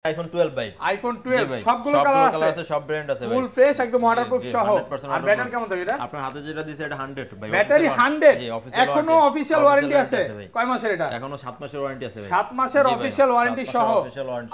IPhone 12 ভাই iPhone 12 সবগুলো colour আছে সব ব্র্যান্ড আছে ভাই ফুল ফ্রেশ একদম ওয়াটারপ্রুফ সহ আর ব্যাটারি কেমন থাকবে এটা আপনার হাতে যেটা দিছে এটা 100 ভাই ব্যাটারি 100 এখনো অফিশিয়াল ওয়ারেন্টি আছে কয় মাসের এটা এখনো 7 মাসের ওয়ারেন্টি আছে ভাই 7 মাসের অফিশিয়াল ওয়ারেন্টি সহ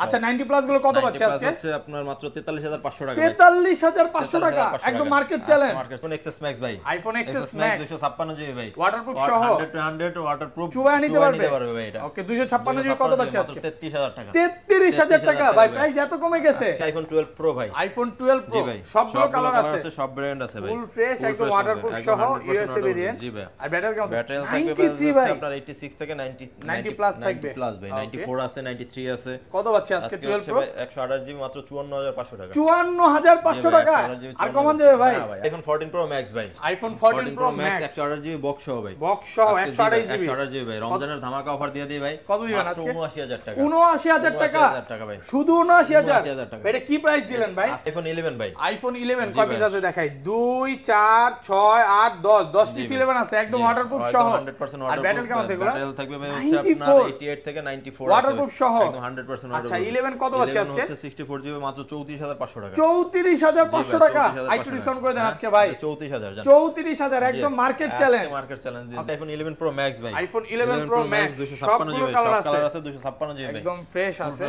আচ্ছা 90 প্লাস গুলো কত পাচ্ছে আজকে হচ্ছে আপনার মাত্র 43500 টাকা 43500 টাকা একদম market challenge iPhone XS max ভাই আইফোন এক্সএস ম্যাক্স 256 জিবি ভাই ওয়াটারপ্রুফ সহ 100 ওয়াটারপ্রুফ চুয়া নিতে পারবে ভাই এটা ওকে 256 জিবি কত পাচ্ছে আজকে 33000 টাকা 33000 টাকা ভাই প্রাইস এত কমে গেছে আইফোন 12 প্রো ভাই আইফোন 12 প্রো সবগুলো কালার আছে সব ব্র্যান্ড আছে ভাই ফুল ফ্রেশ একদম ওয়াটারপ্রুফ সহ ইউএসএ ভেরিয়েন্ট জি ভাই আর ব্যাটারি কেমন ব্যাটারি থাকবে ভাই আপনার 86 থেকে 90 প্লাস থাকবে প্লাস ভাই 94 আছে 93 আছে কত পাচ্ছে আজকে 12 প্রো 128 জিবি মাত্র 54500 টাকা 54500 টাকা আর কমান যাবে ভাই আইফোন 14 প্রো ম্যাক্স ভাই iPhone 14 pro max 128 GB box সহ ভাই বক্স সহ 128 জিবি 128 জিবি ভাই রমজানের ধামাকা অফার দিয়ে দিই ভাই কত দিবেন আজকে 79000 টাকা 79000 টাকা ভাই শুধু 79000 টাকা এটা কি প্রাইস দিলেন ভাই আইফোন 11 ভাই আইফোন 11 কয় পিস আছে দেখাই 2 4 6 8 10 পিস 11 আছে একদম ওয়াটারপ্রুফ সহ 100% আর ব্যাটারি কেমন থাকবে ব্যাটারি থাকবে ভাই হচ্ছে আপনার 88 থেকে 94 ওয়াটারপ্রুফ সহ একদম 100% আচ্ছা 11 কত পাচ্ছে আজকে 64 জিবি মাত্র 34500 টাকা 34500 টাকা একটু ডিসকাউন্ট করে দেন আজকে ভাই 34000 34000 একদম market challenge iPhone 11 pro max ভাই iPhone 11 pro max 256 GB colour আছে 256 জিবি একদম ফ্রেশ আছে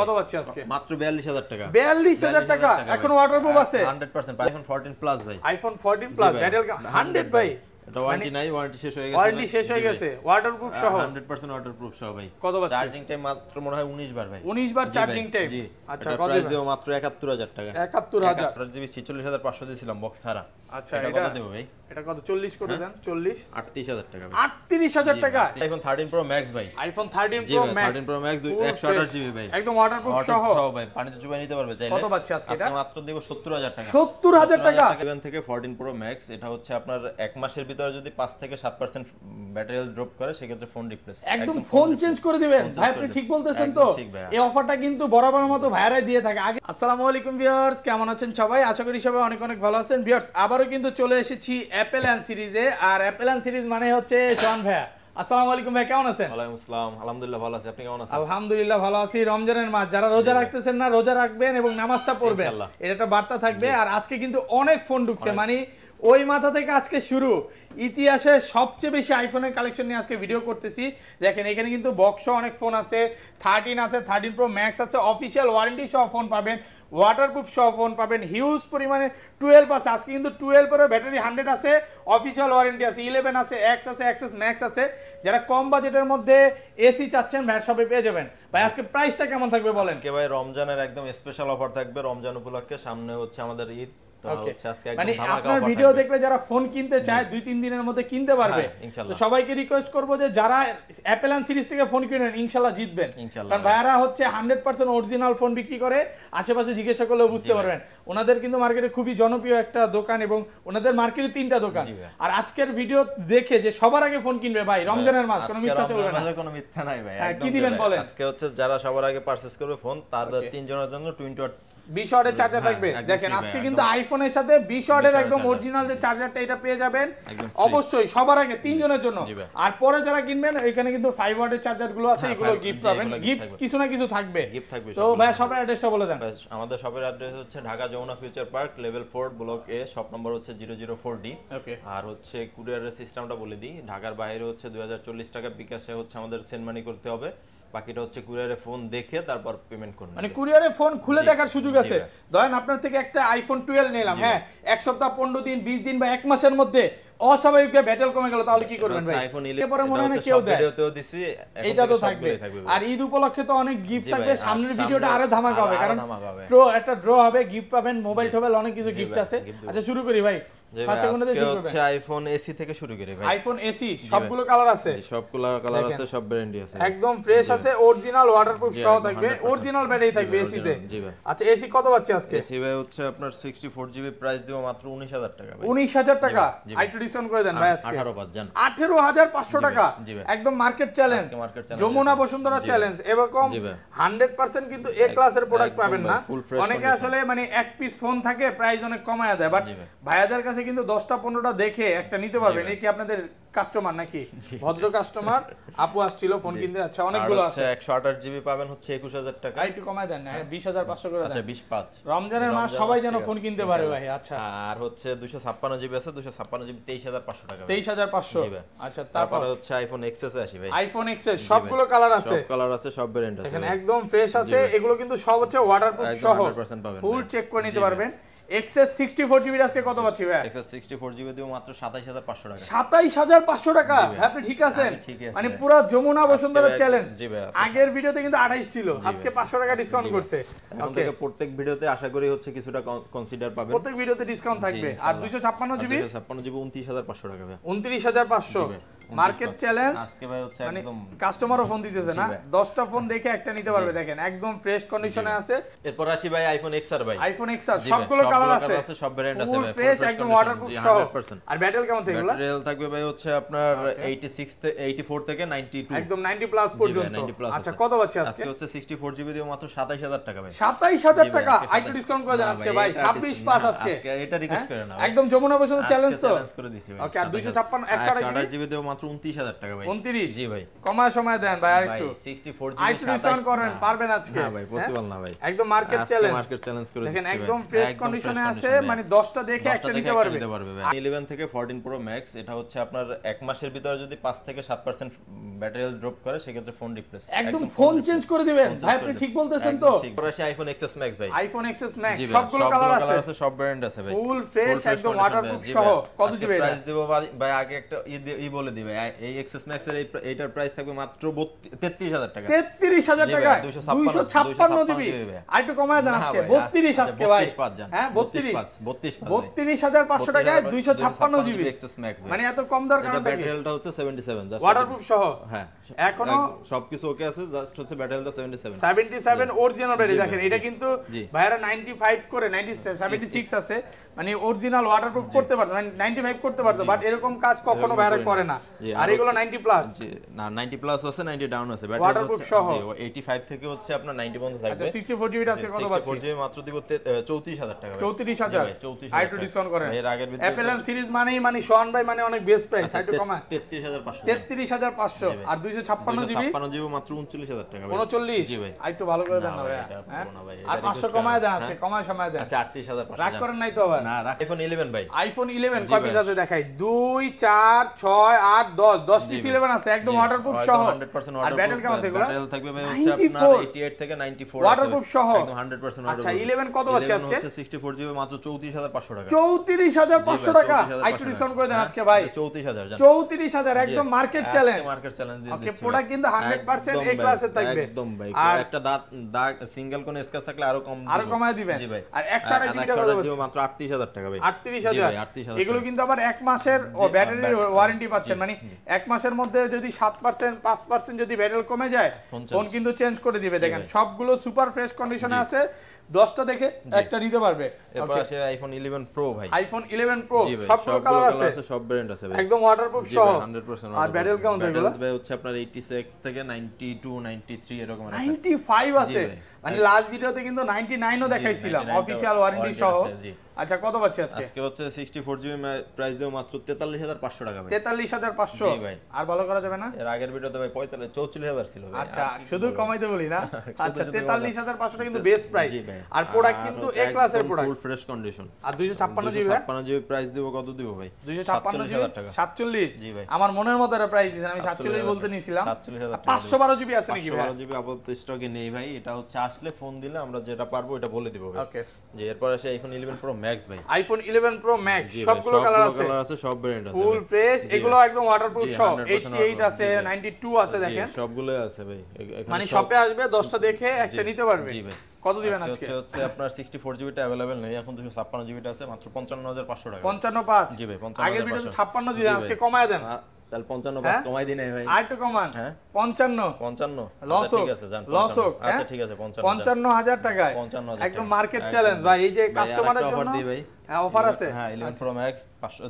কত পাচ্ছে আজকে মাত্র 42000 টাকা 42000 টাকা এখন ওয়াটারপ্রুফ আছে 100% আইফোন 14 প্লাস ভাই আইফোন 14 প্লাস ব্যাটারি 100 ভাই এটা ওয়ারেন্টি নাই ওয়ারেন্টি শেষ হয়ে গেছে ওয়ারেন্টি শেষ হয়ে গেছে ওয়াটারপ্রুফ সহ 100% ওয়াটারপ্রুফ সহ ভাই কত পাচ্ছে চার্জিং টাইম মাত্র মনে হয় 19 বার ভাই 19 বার চার্জিং টাইম আচ্ছা কত প্রাইস দেব মাত্র 71000 টাকা 71000 জিবি 46500 দিয়েছিলাম বক্স ছাড়া আচ্ছা এটা কত দেব ভাই এটা কত 40 করে দেন 40 38000 টাকা ভাই 38000 টাকা আইফোন 13 প্রো ম্যাক্স ভাই iPhone 13 pro max 13 pro max 128 GB ভাই একদম ওয়াটারপ্রুফ সহ ভাই পানিতে চুবাই নিতে পারবে চাইলে কত পাচ্ছে আজকে এটা মাত্র দেব 70000 টাকা 70000 টাকা 7 থেকে 14 প্রো ম্যাক্স এটা হচ্ছে আপনার এক মাসের ভিতরে যদি 5 থেকে 7% ব্যাটারি ড্রপ করে সেক্ষেত্রে ফোন রিপ্লেস একদম ফোন চেঞ্জ করে দিবেন ভাই আপনি ঠিক বলতেছেন তো এই অফারটা কিন্তু বরাবরের মতো ভাইরাই দিয়ে থাকে আগে আসসালামু আলাইকুম ভিউয়ার্স কেমন আছেন সবাই আশা করি সবাই অনেক অনেক ভালো আছেন ভিউয়ার্স আবারো কিন্তু চলে এসেছি অ্যাপল এন্ড সিরিজে আর অ্যাপল এন্ড সিরিজ মানে হচ্ছে শোন ভাই আসসালামু আলাইকুম ভাই কেমন আছেন ওয়ালাইকুম আসসালাম আলহামদুলিল্লাহ ভালো আছি আপনি কেমন আছেন আলহামদুলিল্লাহ ভালো আছি রমজানের মাস যারা রোজা রাখতেছেন না রোজা রাখবেন এবং নামাজটা পড়বেন এটা একটা বার্তা থাকবে আর আজকে কিন্তু অনেক ফোন ঢুকছে মানে ওই মাথা থেকে আজকে শুরু ইতিহাসে সবচেয়ে বেশি আইফোনের কালেকশন নিয়ে আজকে ভিডিও করতেছি দেখেন এখানে কিন্তু বক্স অনেক ফোন আছে 13 আছে 13 প্রো ম্যাক্স আছে অফিশিয়াল ওয়ারেন্টি সহ ফোন পাবেন ওয়াটারপ্রুফ সহ ফোন পাবেন হিউজ পরিমাণে 12 আছে আজকে কিন্তু 12 এর ব্যাটারি 100 আছে অফিশিয়াল ওয়ারেন্টি আছে 11 আছে এক্স আছে এক্সএস ম্যাক্স আছে যারা কম বাজেটের মধ্যে এসি চাচ্ছেন ভ্যাট শপে পেয়ে যাবেন ভাই আজকে প্রাইসটা কেমন থাকবে বলেন আজকে ভাই রমজানের একদম স্পেশাল অফার থাকবে রমজান উপলক্ষে সামনে হচ্ছে আমাদের ঈদ মানে আপনার ভিডিও দেখলে যারা ফোন কিনতে চায় 2-3 দিনের মধ্যে কিনতে পারবে তো সবাইকে রিকোয়েস্ট করব যে যারা অ্যাপল এন্ড সিরিজ থেকে ফোন কিনেন ইনশাআল্লাহ জিতবেন কারণ ভাইয়ারা হচ্ছে 100% অরিজিনাল ফোন বিক্রি করে আশেপাশে জিজ্ঞাসা করলে বুঝতে পারবেন ওনাদের কিন্তু মার্কেটে খুবই জনপ্রিয় একটা দোকান এবং ওনাদের মার্কেটে 3টা দোকান আর আজকের ভিডিও দেখে যে সবার আগে ফোন কিনবে ভাই রমজানের মাস কোনো মিথ্যা চলবে না কোনো মিথ্যা নাই ভাই কি দিবেন বলেন আজকে হচ্ছে যারা সবার আগে পারচেজ করবে ফোন তাদের 3 জনের জন্য 20 ওয়াটের চার্জার থাকবে দেখেন আজকে কিন্তু আইফোনের সাথে 20 ওয়াটের একদম অরিজিনাল যে চার্জারটা এটা পেয়ে যাবেন অবশ্যই সবার আগে 3 জনের জন্য আর পরে যারা কিনবেন এখানে কিন্তু 5 ওয়াটের চার্জার গুলো আছে এগুলো গিফট পাবেন গিফট কিছু না কিছু থাকবে তো ভাই শপের অ্যাড্রেসটা বলে দেন আমাদের শপের অ্যাড্রেস হচ্ছে Dhaka Jamuna future park level 4 block A shop number হচ্ছে 004D আর হচ্ছে কুরিয়ারের সিস্টেমটা বলে দিই ঢাকার বাইরে হচ্ছে 2040 টাকা বিকাশে হচ্ছে আমাদের সেন্ড মানি করতে হবে বাকিটা হচ্ছে কুরিয়ারে ফোন দেখে তারপর পেমেন্ট করবেন মানে কুরিয়ারে ফোন খুলে দেখার সুযোগ আছে ধরেন আপনার থেকে একটা আইফোন 12 নিলাম হ্যাঁ এক সপ্তাহ 15 দিন 20 দিন বা এক মাসের মধ্যে অস্বাভাবিকভাবে ব্যাটেল কমে গেল তাহলে কি করবেন ভাই আইফোন 11 এরপরে মনে হয় কেউ দেয় ভিডিওতেও দিছি এটা তো থাকবে আর ঈদ উপলক্ষে তো অনেক গিফট থাকবে সামনের ভিডিওটা আরো ধামাকা হবে কারণ একটা ড্র হবে গিফট পাবেন মোবাইল টোবাইল অনেক কিছু গিফট আছে আচ্ছা শুরু করি ভাই হচ্ছে আইফোন এসি থেকে শুরু করি ভাই আইফোন এসি সবগুলো কালার আছে সবগুলো কালার আছে সব ব্র্যান্ডই আছে একদম ফ্রেশ আছে অরিজিনাল ওয়াটারপ্রুফ সহ থাকবে অরিজিনাল ব্যাটারি থাকবে এসি তে আচ্ছা এসি কত পাচ্ছে আজকে এসি ভাই হচ্ছে আপনার 64 জিবি প্রাইস দিব মাত্র 19000 টাকা ভাই 19000 টাকা আইটু ডিসকাউন্ট করে দেন ভাই আজকে 18500 জান 18500 টাকা একদম market challenge Jamuna Bashundhara challenge এরকম 100% কিন্তু এ ক্লাসের প্রোডাক্ট পাবেন না অনেকে আসলে মানে এক পিস ফোন থাকে প্রাইস অনেক কমায়া দেয় বাট ভাইয়াদের কাছে কিন্তু 10টা 15টা দেখে একটা নিতে পারবেন। এই কি আপনাদের কাস্টমার নাকি? ভদ্র কাস্টমার আপু আসছিল ফোন কিনতে। আচ্ছা অনেকগুলো আছে। 128 জিবি পাবেন হচ্ছে 21000 টাকা। একটু কমায় দেন না, 20500 করে দেন। আচ্ছা 25 রমজানের মাস সবাই যেন ফোন কিনতে পারে ভাই। আচ্ছা আর হচ্ছে 256 জিবি আছে, 256 জিবি 23500 টাকা। 23500। আচ্ছা তারপরে হচ্ছে আইফোন এক্সএস আসি ভাই। আইফোন এক্সএস সবগুলো কালার আছে, সব কালার আছে, সব ভেরিয়েন্ট আছে। এখানে একদম ফ্রেশ আছে। এগুলো কিন্তু সব হচ্ছে ওয়াটারপ্রুফ সহ, 100% পাবেন, ফুল চেক করে নিতে পারবেন। এক্সএস 64 জিবি আজকে কত পাচ্ছি ভাই? এক্সএস 64 জিবি দিও মাত্র 27500 টাকা। 27500 টাকা? আপনি ঠিক আছেন? মানে পুরো যমুনা বসুন্ধরা চ্যালেঞ্জ। জি ভাই, আগের ভিডিওতে কিন্তু 28 ছিল, আজকে 500 টাকা ডিসকাউন্ট করছে। এখন থেকে প্রত্যেক ভিডিওতে আশা করি হচ্ছে কিছুটা কনসিডার পাবেন, প্রত্যেক ভিডিওতে ডিসকাউন্ট থাকবে। আর 256 জিবি 256 জিবি 29500 টাকা ভাই। 29500 মার্কেট চ্যালেঞ্জ। আজকে ভাই হচ্ছে একদম কাস্টমারও ফোন দিতেছে না, 10টা ফোন দেখে একটা নিতে পারবে। দেখেন একদম ফ্রেশ কন্ডিশনে আছে। এরপর আসি ভাই আইফোন এক্সআর ভাই। আইফোন এক্সআর সবগুলো কালার আছে, সব ভেরিয়েন্ট আছে ভাই, ফ্রেশ একদম ওয়াটারপ্রুফ সহ। আর ব্যাটারি কেমন থাকবে? ব্যাটারি থাকবে ভাই হচ্ছে আপনার 84 থেকে 92 একদম 90 প্লাস পর্যন্ত। আচ্ছা কত পাচ্ছি আজকে? আজকে হচ্ছে 64 জিবি দিয়ে মাত্র 27000 টাকা ভাই। 27000 টাকা আইটু ডিসকাউন্ট করে দেন আজকে ভাই। 26 পাস আজকে এটা রিকোয়েস্ট করে না একদম যমুনা বসুন্ধরা চ্যালেঞ্জ তো চ্যালেঞ্জ করে দিছি ভাই। ওকে। আর 256 128 জিবি দিয়ে মাত্র 29000 টাকা ভাই। 29 জি ভাই, কমায় সময় দেন ভাই আরেকটু। 64 জিবি আইটু ডিসকাউন্ট করেন পারবেন আজকে? না ভাই পসিবল না ভাই, একদম মার্কেট চ্যালেঞ্জ। মার্কেট চ্যালেঞ্জ করে দিচ্ছি দেখেন একদম ফ্রেশ কন্ডিশনে আছে, মানে 10টা দেখে একটা নিতে পারবে। 11 থেকে 14 প্রো ম্যাক্স, এটা হচ্ছে আপনার এক মাসের ভিতরে যদি 5 থেকে 7% ব্যাটারি হেলথ ড্রপ করে সেক্ষেত্রে ফোন রিপ্লেস, একদম ফোন চেঞ্জ করে দিবেন ভাই। আপনি ঠিক বলতেছেন তো? ঠিক করে আসে আইফোন এক্সএস ম্যাক্স ভাই। আইফোন এক্সএস ম্যাক্স সবগুলো কালার আছে, সব ভেরিয়েন্ট আছে ভাই, ফুল ফ্রেশ একদম ওয়াটারপ্রুফ সহ। কত দিবে এটা? প্রাইস দেব ভাই আগে একটা ই বলে দিবে। এই এক্সএস ম্যাক্স এর এইটার প্রাইস থাকবে মাত্র 33000 টাকা। 33000 টাকা 256 জিবি। আইটু কমায় দেন আজকে 32 আজকে ভাই। হ্যাঁ 32500 টাকায় 256 জিবি এক্সএস ম্যাক্স। মানে এত কম দর কারণ কি? ব্যাটারিটা হচ্ছে 77 জাস্ট ওয়াটারপ্রুফ সহ। হ্যাঁ এখনো সবকিছু ওকে আছে, জাস্ট হচ্ছে ব্যাটারিটা 77 অরিজিনাল ব্যাটারি। দেখেন এটা কিন্তু ভাইরা 95 করে 76 আছে, মানে অরিজিনাল ওয়াটারপ্রুফ করতে পারতো, 95 করতে পারতো, বাট এরকম কাজ কখনো ভাইরা করে না। আর এগুলো 90 প্লাস। জি না 90 প্লাস আছে, 90 ডাউন আছে। ওয়াটারপ্রুফ সহ 85 থেকে হচ্ছে আপনার 90 পর্যন্ত থাকবে। আচ্ছা 64 জিবি আজকে কত পাচ্ছি? 64 জিবি মাত্র দিব 34000 টাকা। 34000 আইটু ডিসকাউন্ট করেন। এর আগের ভিডিও অ্যাপল এন্ড সিরিজ মানে সোহান ভাই মানে অনেক বেস্ট প্রাইস। আইটু কমা 33500 33500 আর 256 জিবি মাত্র 39000 টাকা। 39 জি ভাই, আইটু ভালো করে দেন না ভাই। আর 500 কমায় দেন আজকে, কমায় সময় দেন। আচ্ছা 38500 রাগ করেন নাই তো আবার? না রাখ। আইফোন 11 ভাই। আইফোন 11 কয় পিস আছে দেখাই? 2 4 6 8 10 পিস 11 আছে একদম ওয়াটারপ্রুফ সহ। 100% আর ব্যাটারি কেমন থাকবে? ব্যাটারি থাকবে ভাই হচ্ছে আপনার 88 থেকে 94 ওয়াটারপ্রুফ সহ একদম 100% আচ্ছা 11 কত পাচ্ছি আজকে? 64 জিবি মাত্র 34500 টাকা। 34500 টাকা আইটু ডিসকাউন্ট করে দেন আজকে ভাই। 34000 একদম মার্কেট চ্যালেঞ্জ। মার্কেট চ্যালেঞ্জ দিচ্ছি। ওকে প্রোডাক্ট কিন্তু 100% এ ক্লাসে থাকবে একদম ভাই। আর একটা দাগ সিঙ্গেল কোন স্ক্র্যাচ থাকলে আরো কমায় দিবেন। জি ভাই। আর 128 জিবি টাকা মাত্র 38000 টাকা ভাই। 38000 এগুলো কিন্তু আবার এক মাসের ব্যাটারির ওয়ারেন্টি পাচ্ছেন, মানে এক মাসের মধ্যে যদি 7% 5% যদি ব্যাটারি কমে যায় ফোন কিন্তু চেঞ্জ করে দিবে। দেখেন সবগুলো সুপার ফ্রেশ কন্ডিশনে আছে, 10টা দেখে একটা নিতে পারবে। এরপর আসে আইফোন 11 প্রো ভাই। আইফোন 11 প্রো সবগুলো কালার আছে, সব ভেরিয়েন্ট আছে ভাই, একদম ওয়াটারপ্রুফ সহ 100%। আর ব্যাটারি কাউন্ট এগুলো ভাই হচ্ছে আপনার 86 থেকে 92 93 এরকম আছে, 95 আছে। মানে লাস্ট ভিডিওতে কিন্তু 99 ও দেখাইছিলাম অফিশিয়াল ওয়ারেন্টি সহ। আচ্ছা কত পাচ্ছি আজকে? আজকে হচ্ছে 64 জিবি প্রাইস দেও মাত্র 43500 টাকা ভাই। 43500 জি ভাই। আর ভালো করা যাবে না? এর আগের ভিডিওতে ভাই 44000 ছিল ভাই। আচ্ছা শুধু কমাইতে বলি না। আচ্ছা 43500 টা কিন্তু বেস্ট প্রাইস। আর প্রোডাক্ট কিন্তু এ ক্লাসের প্রোডাক্ট, ফুল ফ্রেশ কন্ডিশন। আর 256 জিবি 256 জিবি প্রাইস দেব কত দিব ভাই? 256 টাকা। 47 জি ভাই। আমার মনের মতো একটা প্রাইস দিয়েছেন, আমি 47 বলতে নিছিলাম। 512 জিবি আছে নাকি ভাই? 512 জিবি আপাতত স্টকে নেই ভাই, এটা হচ্ছে আসলে ফোন দিলে আমরা যেটা পারবো এটা বলে দিব ভাই। ওকে জি এরপর আসে আইফোন 11 প্রো ম্যাক্স ভাই। আইফোন 11 প্রো ম্যাক্স সবগুলো কালার আছে, সব ভেরিয়েন্ট আছে, ফুল ফ্রেশ। এগুলো একদম ওয়াটারপ্রুফ সহ 88 আছে 92 আছে। দেখেন সবগুলো আছে ভাই, মানে শপে আসবে 10টা দেখে একটা নিতে পারবে। জি ভাই। কত দিবেন আজকে? হচ্ছে আপনার 64 জিবিটা अवेलेबल নেই এখন, 256 জিবিটা আছে মাত্র 55500 টাকা। 555 জি ভাই 55। আগের ভিডিওতে 56 দিলেন, আজকে কমায় দেন। তাহলে 55 পাস কমাই দিন ভাই, আর একটু কমান। 55 লস ঠিক আছে জান, লস হোক। আচ্ছা ঠিক আছে 55000 টাকায় একদম মার্কেট চ্যালেঞ্জ ভাই। এই যে কাস্টমারের জন্য হ্যাঁ অফার আছে। হ্যাঁ 11 Pro Max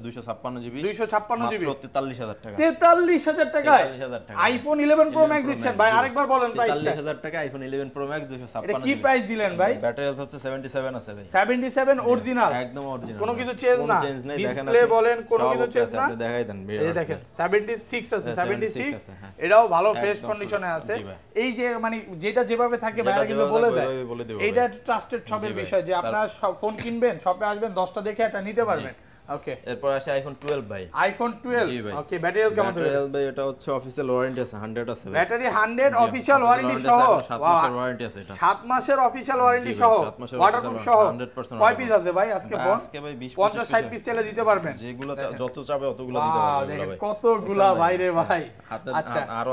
256 জিবি 256 জিবি মাত্র 43000 টাকা। 43000 টাকায় 43000 টাকা আইফোন 11 Pro Max দিচ্ছেন ভাই। আরেকবার বলেন প্রাইসটা। 43000 টাকা আইফোন 11 Pro Max 256 এটা কি প্রাইস দিলেন ভাই? ব্যাটারি হেলথ হচ্ছে 77 আছে ভাই। 77 অরিজিনাল, একদম অরিজিনাল, কোনো কিছু চেঞ্জ না, ডিসপ্লে বলেন কোনো কিছু চেঞ্জ না। দেখাই দেন, এই দেখেন 76 আছে, 76 এটাও ভালো ফ্রেশ কন্ডিশনে আছে। এই যে মানে যেটা যেভাবে থাকে ভাইরা কিন্তু বলে দেয়, এইটা ট্রাস্টেড শপের বিষয় যে আপনারা সব ফোন কিনবেন, শপে আসবেন, 10টা দেখে এটা নিতে পারবেন। ওকে, এরপর আসে আইফোন 12 ভাই। আইফোন 12 ওকে, ব্যাটারি হেলথ কেমন থাকবে? ব্যাটারি ভাই এটা হচ্ছে অফিশিয়াল ওয়ারেন্টি আছে 100 আছে ভাই। ব্যাটারি 100 অফিশিয়াল ওয়ারেন্টি সহ, 7 মাসের ওয়ারেন্টি আছে এটা। 7 মাসের অফিশিয়াল ওয়ারেন্টি সহ, ওয়াটারপ্রুফ সহ 100% কয় পিস আছে ভাই আজকে? আজকে ভাই 20 50 60 পিস চাইলে দিতে পারবেন, যেগুলো যত চাবে ততগুলো দিতে পারবেন ভাই। কতগুলা ভাই রে ভাই। আচ্ছা আরো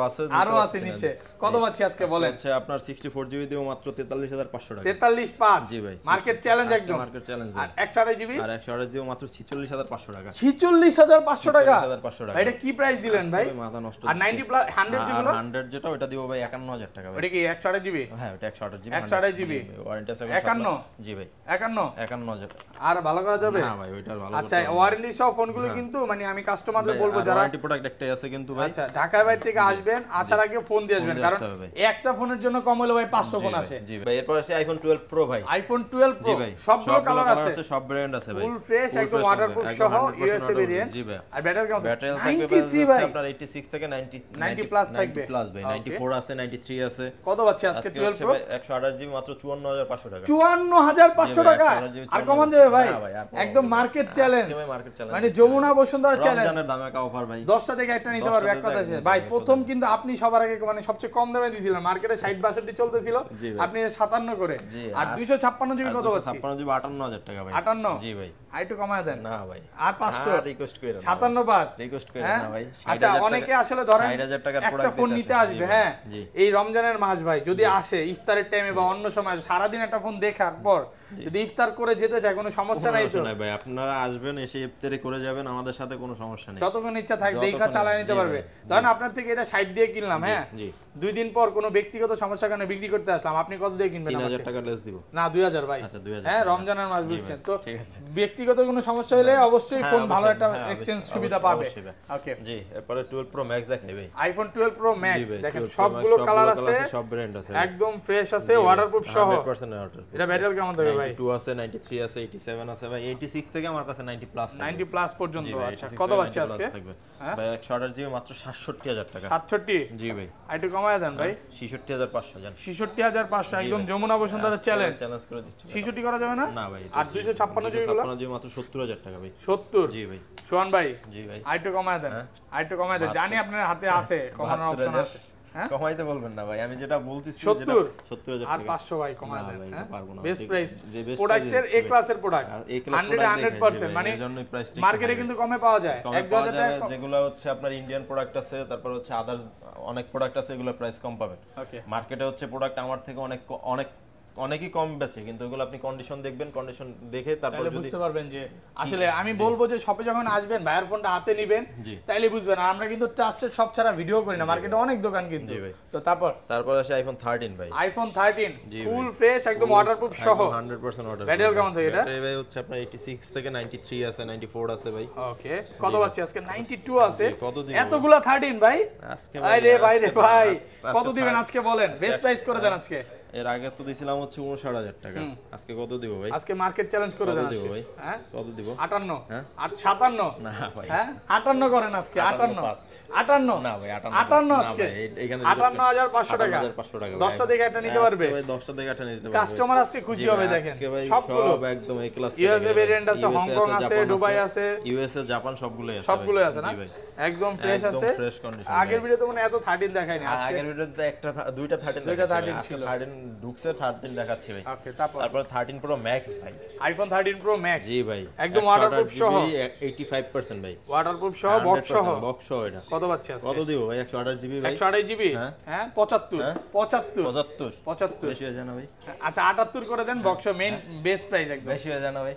আছে নিচে। কত পাচ্ছি আজকে বলেন? আচ্ছা আপনার 64 জিবি দিব মাত্র 43500 টাকা। 435 জি ভাই, মার্কেট চ্যালেঞ্জ একদম মার্কেট চ্যালেঞ্জ। আর 128 জিবি আর 128 দিব মাত্র 46500 টাকা। 46500 টাকা 46500 টাকা। এটা কি প্রাইস দিলেন ভাই? মাথা নষ্ট। আর 90 প্লাস 100 যেগুলো 100 যেটা ওটা দিব ভাই 51000 টাকা ভাই। ওটা কি 128 জিবি? হ্যাঁ ওটা 128 জিবি। 128 জিবি ওয়ারেন্টি আছে 51। জি ভাই 51 51000। আর ভালো করা যাবে না ভাই ওইটার ভালো। আচ্ছা ওয়ারেন্টি সহ ফোনগুলো কিন্তু মানে আমি কাস্টমারদের বলবো যারা ওয়ারেন্টি প্রোডাক্ট একটাই আছে কিন্তু ভাই। আচ্ছা ঢাকার বাইরে থেকে আসবেন, আসার আগে ফোন দিয়ে আসবেন, কারণ একটা ফোনের জন্য কম হলে ভাই 500 ফোন আসে। জি ভাই, এরপর আছে আইফোন 12 প্রো ভাই। আইফোন 12 প্রো সবগুলো কালার আছে, সব ব্র্যান্ড আছে ভাই, ফুল ফ্রেশ একদম ওয়াটারপ্রুফ সহ ইউএসএ ভেরিয়েন্ট। জি ভাই। আর ব্যাটারি কেমন? ব্যাটারি থাকবে ভাই আপনার 86 থেকে 90 প্লাস থাকবে। প্লাস ভাই 94 আছে, 93 আছে। কত পাচ্ছি আজকে 12 প্রো? 128 জিবি মাত্র 54500 টাকা। 54500 টাকা আর কমান যাবে ভাই, একদম মার্কেট চ্যালেঞ্জ। মানে যমুনা বসুন্ধরা চ্যালেঞ্জ, রমজানের দামে একটা অফার ভাই। 10টা থেকে একটা নিতে পারবে, এক কথা আছে ভাই। প্রথম কিন্তু আপনি সবার আগে মানে সবচেয়ে কম দামে দিয়েছিলেন, মার্কেটে 60 62 চলতেছিল, আপনি 57 করে। আর 256 জিবি কত পাচ্ছি? 256 জিবি 58000 টাকা ভাই। 58? জি ভাই। আর একটু কমায় দেন না ভাই, আর 500 রিকোয়েস্ট করেন। 57 পাস রিকোয়েস্ট করেন না ভাই। আচ্ছা অনেকে আসলে ধরেন 60000 টাকার একটা প্রোডাক্ট ফোন নিতে আসবে, হ্যাঁ এই রমজানের মাস ভাই, যদি আসে ইফতারের টাইমে বা অন্য সময় সারা দিন একটা ফোন দেখার পর যদি ইফতার করে যেতে চায় কোনো সমস্যা নাই তো? ভাই আপনারা আসবেন, এসে ইফতারি করে যাবেন, আমাদের সাথে কোনো সমস্যা নেই। যতক্ষণ ইচ্ছা থাকে দেখা চালায় নিতে পারবে। ধরেন আপনার থেকে এটা 60 দিয়ে কিনলাম, হ্যাঁ 2 দিন পর কোনো ব্যক্তিগত সমস্যার কারণে বিক্রি করতে আসলাম, আপনি কত দিয়ে কিনবেন? 3000 টাকা লেস দিব। না 2000 ভাই। আচ্ছা 2000। হ্যাঁ রমজানের মাস বুঝছেন তো, ব্যক্তিগত কোনো সমস্যা হলে অবশ্যই ফোন ভালো একটা এক্সচেঞ্জ সুবিধা পাবে। ওকে জি, এরপরে 12 প্রো ম্যাক্স দেখাই ভাই। আইফোন 12 প্রো ম্যাক্স দেখেন সবগুলো কালার আছে, সব ব্র্যান্ড আছে, একদম ফ্রেশ আছে, ওয়াটারপ্রুফ সহ। 100% ওয়াটারপ্রুফ। এটা ব্যাটারি কেমন থাকবে ভাই? 92 আছে, 93 আছে, 87 আছে ভাই, 86 থেকে আমার কাছে 90 প্লাস। 90 প্লাস পর্যন্ত। আচ্ছা কত পাচ্ছি আজকে? ভাই 128 জিবি মাত্র 67000 টাকা। 67? জি ভাই। আর একটু কমায় দেন ভাই। 66500 জান। 66500 একদম যমুনা বসুন্ধরা চ্যালেঞ্জ। চ্যালেঞ্জ করে দিচ্ছি। 66 করা যাবে না? না ভাই। আর 256 জিবি গুলো? 256 জিবি মাত্র 70000 টাকা ভাই। 70? জি ভাই। সোহান ভাই জি ভাই। আর একটু কমায় দেন, আর একটু কমায় দেন, জানি আপনার হাতে আছে কমানোর অপশন আছে। হ্যাঁ কমাইতে বলবেন না ভাই, আমি যেটা বলতেছি 70000 আর 500 ভাই কমায় দেন। হ্যাঁ বেস্ট প্রাইস, প্রোডাক্টের এ ক্লাসের প্রোডাক্ট 100% মানে মার্কেটে কিন্তু কমে পাওয়া যায়। 1000 টাকা যেগুলো হচ্ছে আপনার ইন্ডিয়ান প্রোডাক্ট আছে, তারপর হচ্ছে আদার অনেক প্রোডাক্ট আছে, এগুলো প্রাইস কম পাবেন। মার্কেটে হচ্ছে প্রোডাক্ট আমার থেকে অনেকই কম বেচে, কিন্তু এগুলো আপনি কন্ডিশন দেখবেন, কন্ডিশন দেখে তারপর যদি বুঝতে পারবেন যে আসলে আমি বলবো যে শপে যখন আসবেন ভাইয়ার ফোনটা হাতে নেবেন, তাইলে বুঝবেন। আর আমরা কিন্তু ট্রাস্টেড শপ ছাড়া ভিডিও করি না, মার্কেটে অনেক দোকান কিন্তু। তো তারপর আসে আইফোন 13 ভাই। আইফোন 13 ফুল ফ্রেশ একদম ওয়াটারপ্রুফ সহ 100% ওয়াটারপ্রুফ। ব্যাটারি কেমন থাকে এটা? ব্যাটারি ভাই হচ্ছে আপনার 86 থেকে 93 আছে, 94 আছে ভাই। ওকে কত পাচ্ছি আজকে? 92 আছে। এতগুলা 13 ভাই আজকে ভাই কত দিবেন আজকে বলেন? বেস্ট প্রাইস করে দেন আজকে। এর আগে তো দিছিলাম হচ্ছে 59000 টাকা, আজকে কত দিব ভাই? আজকে মার্কেট চ্যালেঞ্জ করে দেন আজকে। হ্যাঁ কত দিব? 58? হ্যাঁ 57? না ভাই। হ্যাঁ 58 করেন আজকে। 58 না ভাই, 58 আজকে। এখানে 58500 টাকা। 10টা দেখে একটা নিতে পারবে ভাই, 10টা দেখে একটা নিতে পারবে। কাস্টমার আজকে খুশি হবে দেখেন। সবগুলো একদম এ ক্লাস। ইউএসএ ভেরিয়েন্ট আছে, হংকং আছে, দুবাই আছে, ইউএসএ জাপান সবগুলোই আছে না? একদম ফ্রেশ আছে, ফ্রেশ কন্ডিশন। আগের ভিডিওতে মনে এত 13 দেখাইনি। আজকে আগের ভিডিওতে দুইটা 13 ছিল, 13 ঢুকছে, 13 দেখাচ্ছি ভাই। ওকে তারপর 13 প্রো ম্যাক্স ভাই। IPhone 13 pro max. জি ভাই, একদম ওয়াটারপ্রুফ সহ 85% ভাই। ওয়াটারপ্রুফ সহ বক্স সহ এটা কত পাচ্ছি আজকে? কত দিব ভাই? 128 জিবি ভাই। 128 জিবি? হ্যাঁ 75 বেশি হয়ে যায় না ভাই? আচ্ছা 78 করে দেন বক্স, মেইন বেস্ট প্রাইস একদম। বেশি হয়ে যায় না ভাই?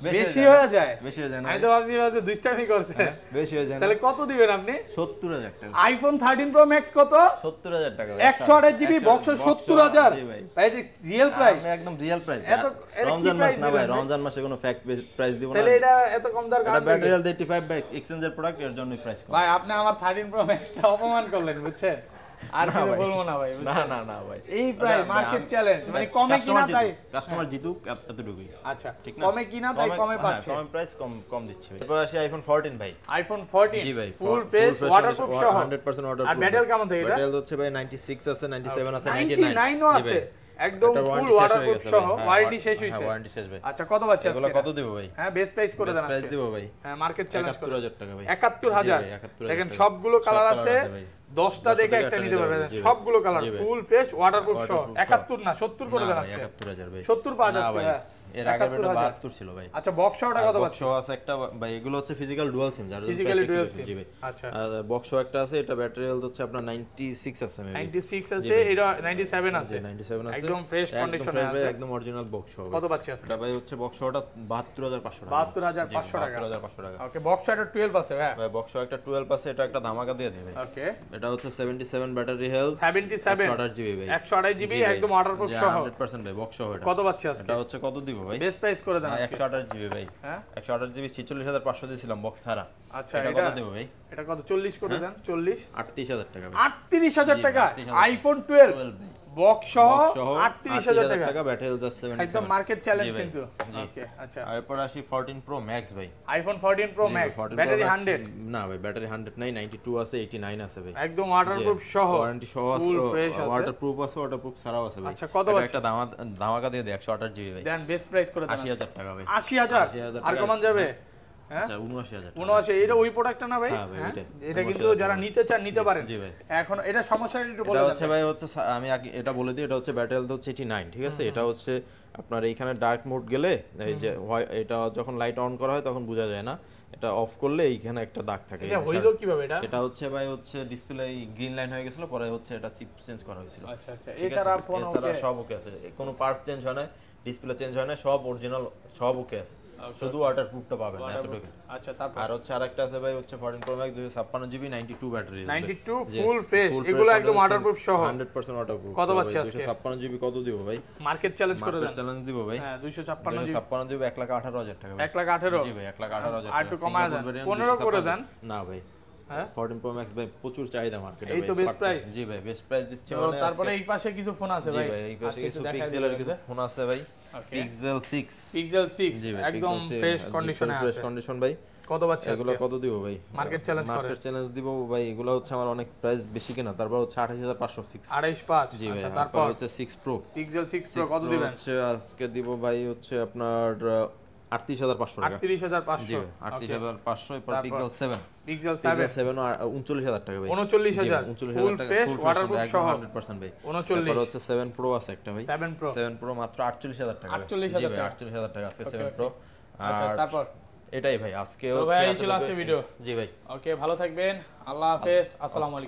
বেশি হয়ে যায় বেশি হয়ে যায় না আমি তো ভাবছি ভাবছি দুষ্টামি করছে বেশি হয়ে যায় তাহলে কত দিবেন আপনি 70000 টাকা আইফোন 13 প্রো ম্যাক্স কত 70000 টাকা 128 জিবি বক্স 70000 ভাই এটা রিয়েল প্রাইস একদম রিয়েল প্রাইস এত রমজান মাস না ভাই রমজান মাসে কোনো ফ্যাক্ট প্রাইস দিব না তাহলে এটা এত কম দর কারণ ব্যাটারি হেলথ 85 ভাই এক্সচেঞ্জের প্রোডাক্ট এর জন্য প্রাইস কম ভাই আপনি আমার 13 প্রো ম্যাক্সটা অপমান করলেন বুঝছেন আর কিছু বলবো না ভাই না ভাই এই প্রাইস মার্কেট চ্যালেঞ্জ মানে কমে কিনা তাই কাস্টমার জিতুক এতটুকুই আচ্ছা কমে কিনা তাই কমে পাচ্ছে কমে প্রাইস কম দিচ্ছে তারপর আসি আইফোন 14 ভাই আইফোন 14 জি ভাই ফুল ফেস ওয়াটারপ্রুফ সহ 100% ওয়াটারপ্রুফ আর ব্যাটারি কেমন থাকে এটা ব্যাটারি হচ্ছে ভাই 96 আছে 97 আছে 99 ও আছে একদম ফুল ওয়াটারপ্রুফ সহ ওয়ারেন্টি শেষ হইছে ওয়ারেন্টি শেষ ভাই আচ্ছা কত পাচ্ছি এগুলো কত দেব ভাই হ্যাঁ বেস্ট প্রাইস করে দেন প্রাইস দেব ভাই হ্যাঁ মার্কেট চ্যালেঞ্জ 71000 টাকা ভাই 71000 দেখেন সবগুলো কালার আছে 10টা দেখে একটা নিতে পারবেন সবগুলো কালার ফুল ফ্রেশ ওয়াটারপ্রুফ সহ 71 না 70 করে দেন আজকে 71000 ভাই 70 পাওয়া যাচ্ছে হ্যাঁ এর আগে এটা 72 ছিল ভাই আচ্ছা বক্স ওটা কত পাচ্ছি বক্স আছে একটা ভাই এগুলো হচ্ছে ফিজিক্যাল ডুয়াল সিম যার ফিজিক্যালি ডুয়াল সিম জি ভাই আচ্ছা আর বক্স একটা আছে এটা ব্যাটারি হেলথ হচ্ছে আপনার 96 আছে মেবি 96 আছে এটা 97 আছে 97 আছে একদম ফ্রেশ কন্ডিশনে আছে একদম অরিজিনাল বক্স হবে কত পাচ্ছি আজকে এটা ভাই হচ্ছে বক্স ওটা 72500 টাকা 72500 টাকা 72500 টাকা ওকে বক্স এটা 12 আছে হ্যাঁ ভাই বক্স একটা 12 আছে এটা একটা ধামাকা দিয়ে দেবে ওকে এটা হচ্ছে 77 ব্যাটারি হেলথ 77 128 জিবি ভাই 128 জিবি একদম ওয়াটারপ্রুফ সহ 100% ভাই বক্স হবে এটা কত পাচ্ছি আজকে এটা হচ্ছে কত দিব ভাই বেস্ট প্রাইস করে দেন আজকে 128 জিবি ভাই হ্যাঁ 128 জিবি 46500 দিয়েছিলাম বক্স ছাড়া আচ্ছা এটা কত দেব ভাই এটা কত 40 করে দেন 40 38000 টাকা ভাই 38000 টাকা আইফোন 12 বক্স সহ 38000 টাকা ব্যাটারি হেলথ 77 একদম মার্কেট চ্যালেঞ্জ কিন্তু ওকে আচ্ছা এরপর আসি 14 প্রো ম্যাক্স ভাই আইফোন 14 প্রো ম্যাক্স ব্যাটারি 100 না ভাই ব্যাটারি 100 নাই 92 আছে 89 আছে ভাই একদম ওয়াটারপ্রুফ সহ ওয়ারেন্টি সহ আছে ওয়াটারপ্রুফ আছে ওয়াটারপ্রুফ ছাড়াও আছে ভাই আচ্ছা কত একটা ধামাকা দিয়ে দে 128 জিবি ভাই দেন বেস্ট প্রাইস করে দেন 80000 টাকা ভাই 80000 আর কমান যাবে আচ্ছা 79000 79 এটা ওই প্রোডাক্টটা না ভাই এটা কিন্তু যারা নিতে চান নিতে পারেন জি ভাই এখন এটা সমস্যা একটু বলে এটা দেন হচ্ছে ভাই হচ্ছে আমি আগে এটা বলে দিই এটা হচ্ছে ব্যাটারি হেলথ হচ্ছে 89 ঠিক আছে এটা হচ্ছে আপনার এইখানে ডার্ক মোড গেলে এই যে এটা যখন লাইট অন করা হয় তখন বোঝা যায় না এটা অফ করলে এইখানে একটা দাগ থাকে এটা হইলো কিভাবে এটা হচ্ছে ভাই হচ্ছে ডিসপ্লে গ্রিন লাইন হয়ে গেছিল পরে হচ্ছে এটা চিপ চেঞ্জ করা হয়েছিল আচ্ছা আচ্ছা এছাড়া ফোন ওকে সব ওকে আছে কোনো পার্টস চেঞ্জ হয় না ডিসপ্লে চেঞ্জ হয় না সব অরিজিনাল সব ওকে আছে শুধু ওয়াটারপ্রুফটা পাবেন না এতটুকু আচ্ছা তারপর আর হচ্ছে আরেকটা আছে ভাই হচ্ছে 14 pro max 256 GB 92 battery 92 full fresh এগুলো একদম ওয়াটারপ্রুফ সহ 100% ওয়াটারপ্রুফ কত পাচ্ছি আজকে 256 জিবি কত দিব ভাই মার্কেট চ্যালেঞ্জ করে দেন মার্কেট চ্যালেঞ্জ দিব ভাই হ্যাঁ 256 জিবি 1,18,000 টাকা 1,18,000 জি ভাই 1,18,000 টাকা আর একটু কমায় দেন 15 করে দেন না ভাই হ্যাঁ 14 প্রো ম্যাক্স ভাই প্রচুর চাহিদা মার্কেটে এই তো বেস্ট প্রাইস জি ভাই বেস্ট প্রাইস দিচ্ছে মানে তারপরে এই পাশে কিছু ফোন আছে ভাই এই পাশে কিছু পিক্সেলের কিছু ফোন আছে ভাই পিক্সেল 6 পিক্সেল 6 একদম ফ্রেশ কন্ডিশনে আছে ফ্রেশ কন্ডিশন ভাই কত পাচ্ছি এগুলো কত দিব ভাই মার্কেট চ্যালেঞ্জ দিব ভাই এগুলো হচ্ছে আমার অনেক প্রাইস বেশি কিনা তারপর হচ্ছে 28506 285 জি ভাই আচ্ছা তারপর হচ্ছে 6 প্রো পিক্সেল 6 প্রো কত দিবেন হচ্ছে আজকে দিব ভাই হচ্ছে আপনার 38500 টাকা 38500 জি 38500 এরপর পিক্সেল 7 পিক্সেল 7 39000 টাকা ভাই 39000 ফুল ফ্রেশ ওয়াটারপ্রুফ সহ 100% ভাই 39 তারপর হচ্ছে 7 প্রো আছে একটা ভাই 7 প্রো মাত্র 48000 টাকা 48000 টাকা আজকে 7 প্রো আচ্ছা তারপর এটাই ভাই আজকে হচ্ছে ভাই এই ছিল আজকে ভিডিও জি ভাই ওকে ভালো থাকবেন আল্লাহ হাফেজ আসসালামু আলাইকুম